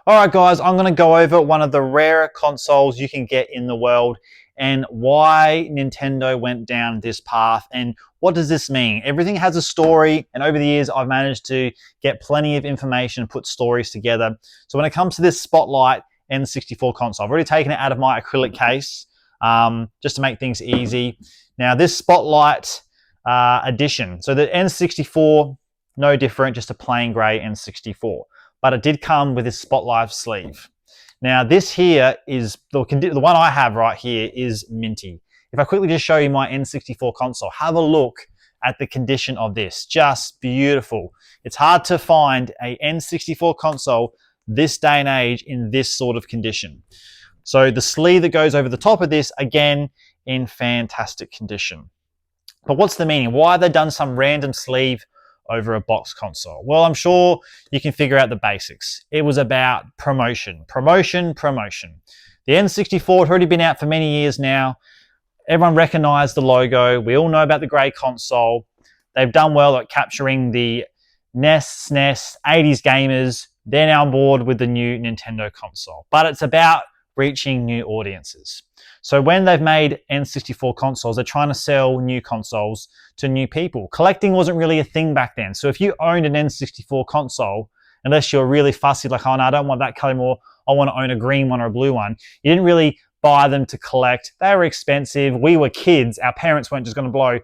All right, guys, I'm going to go over one of the rarer consoles you can get in the world and why Nintendo went down this path and what does this mean? Everything has a story, and over the years, I've managed to get plenty of information and put stories together. So when it comes to this Spotlight N64 console, I've already taken it out of my acrylic case just to make things easy. Now, this Spotlight edition, so the N64, no different, just a plain grey N64. But it did come with this Spotlight sleeve. Now this here is, the one I have right here is minty. If I quickly just show you my N64 console, have a look at the condition of this. Just beautiful. It's hard to find a N64 console this day and age in this sort of condition. So the sleeve that goes over the top of this, again, in fantastic condition. But what's the meaning? Why have they done some random sleeve over a box console? Well, I'm sure you can figure out the basics. It was about promotion. The N64 had already been out for many years now. Everyone recognized the logo. We all know about the grey console. They've done well at capturing the NES, SNES, 80s gamers. They're now on board with the new Nintendo console. But it's about reaching new audiences. So when they've made N64 consoles, they're trying to sell new consoles to new people. Collecting wasn't really a thing back then. So if you owned an N64 console, unless you're really fussy, like, oh no, I don't want that color more, I want to own a green one or a blue one, you didn't really buy them to collect. They were expensive. We were kids. Our parents weren't just going to blow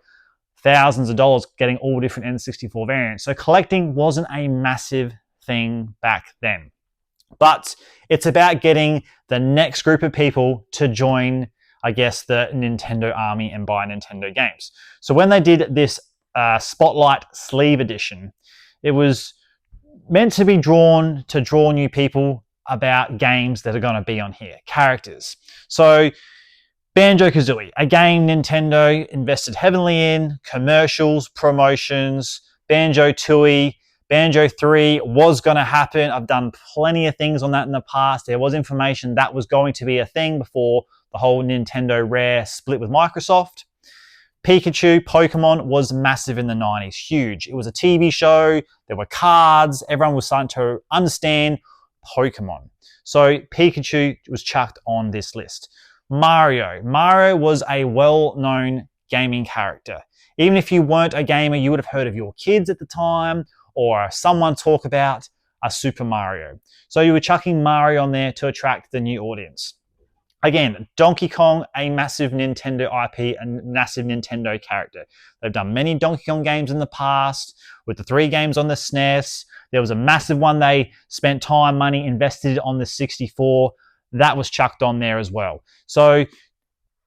thousands of dollars getting all different N64 variants. So collecting wasn't a massive thing back then. But it's about getting the next group of people to join, I guess, the Nintendo army and buy Nintendo games. So when they did this Spotlight Sleeve Edition, it was meant to be drawn to draw new people about games that are going to be on here, characters. So Banjo-Kazooie, a game Nintendo invested heavily in, commercials, promotions, Banjo-Tooie, Banjo 3 was going to happen. I've done plenty of things on that in the past. There was information that was going to be a thing before the whole Nintendo Rare split with Microsoft. Pikachu, Pokemon was massive in the 90s, huge. It was a TV show, there were cards, everyone was starting to understand Pokemon. So Pikachu was chucked on this list. Mario was a well-known gaming character. Even if you weren't a gamer, you would have heard of your kids at the time, or someone talk about a Super Mario. So you were chucking Mario on there to attract the new audience. Again, Donkey Kong, a massive Nintendo IP, a massive Nintendo character. They've done many Donkey Kong games in the past, with the 3 games on the SNES. There was a massive one they spent time, money, invested on the 64. That was chucked on there as well. So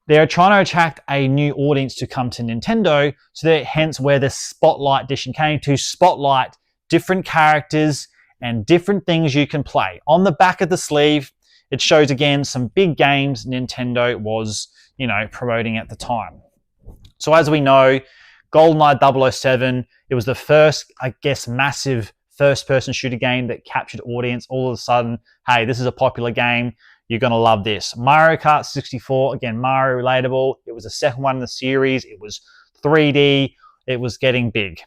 they're trying to attract a new audience to come to Nintendo, so that hence where the Spotlight Edition came to spotlight different characters and different things you can play. On the back of the sleeve, it shows again some big games Nintendo was, promoting at the time. So as we know, GoldenEye 007, it was the first, I guess, massive first-person shooter game that captured audience. All of a sudden, hey, this is a popular game. You're going to love this. Mario Kart 64, again, Mario relatable. It was the second one in the series. It was 3D. It was getting big.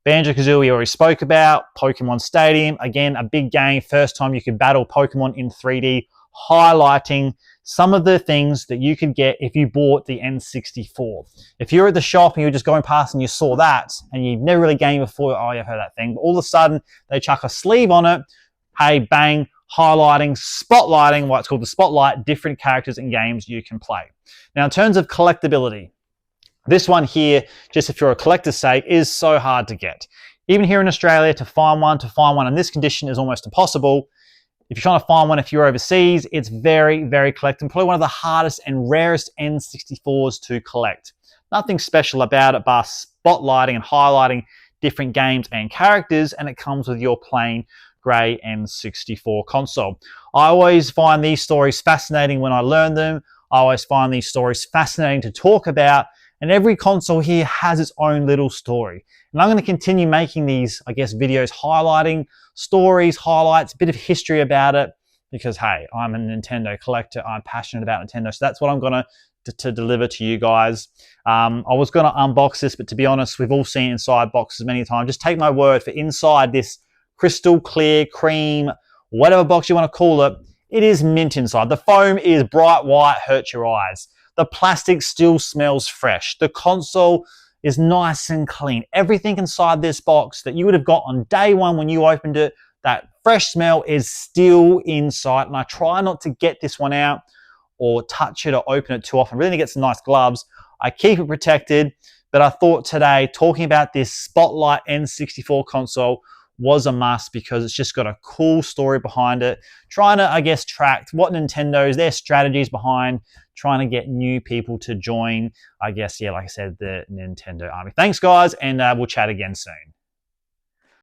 Banjo-Kazooie we already spoke about. Pokemon Stadium, again, a big game. First time you could battle Pokemon in 3D, highlighting some of the things that you could get if you bought the N64. If you're at the shop and you're just going past and you saw that, and you've never really gamed before, oh, you've heard that thing. But all of a sudden, they chuck a sleeve on it. Hey, bang, highlighting, spotlighting, what's called the Spotlight, different characters and games you can play. Now, in terms of collectability, this one here, just if you're a collector's sake, is so hard to get. Even here in Australia, to find one in this condition is almost impossible. If you're trying to find one if you're overseas, it's very, very collectible. Probably one of the hardest and rarest N64s to collect. Nothing special about it, but spotlighting and highlighting different games and characters, and it comes with your plain grey N64 console. I always find these stories fascinating when I learn them. I always find these stories fascinating to talk about, and every console here has its own little story. And I'm going to continue making these, I guess, videos highlighting stories, highlights, a bit of history about it, because, hey, I'm a Nintendo collector. I'm passionate about Nintendo, so that's what I'm going to deliver to you guys. I was going to unbox this, but to be honest, we've all seen inside boxes many times. Just take my word for inside this crystal clear, cream, whatever box you want to call it, it is mint inside. The foam is bright white, hurts your eyes. The plastic still smells fresh. The console is nice and clean. Everything inside this box that you would have got on day one when you opened it, that fresh smell is still inside. And I try not to get this one out or touch it or open it too often. I really need to get some nice gloves. I keep it protected, but I thought today talking about this Spotlight N64 console was a must because it's just got a cool story behind it. Trying to, I guess, track what Nintendo's, their strategies behind trying to get new people to join, I guess, yeah, like I said, the Nintendo army. Thanks, guys, and we'll chat again soon.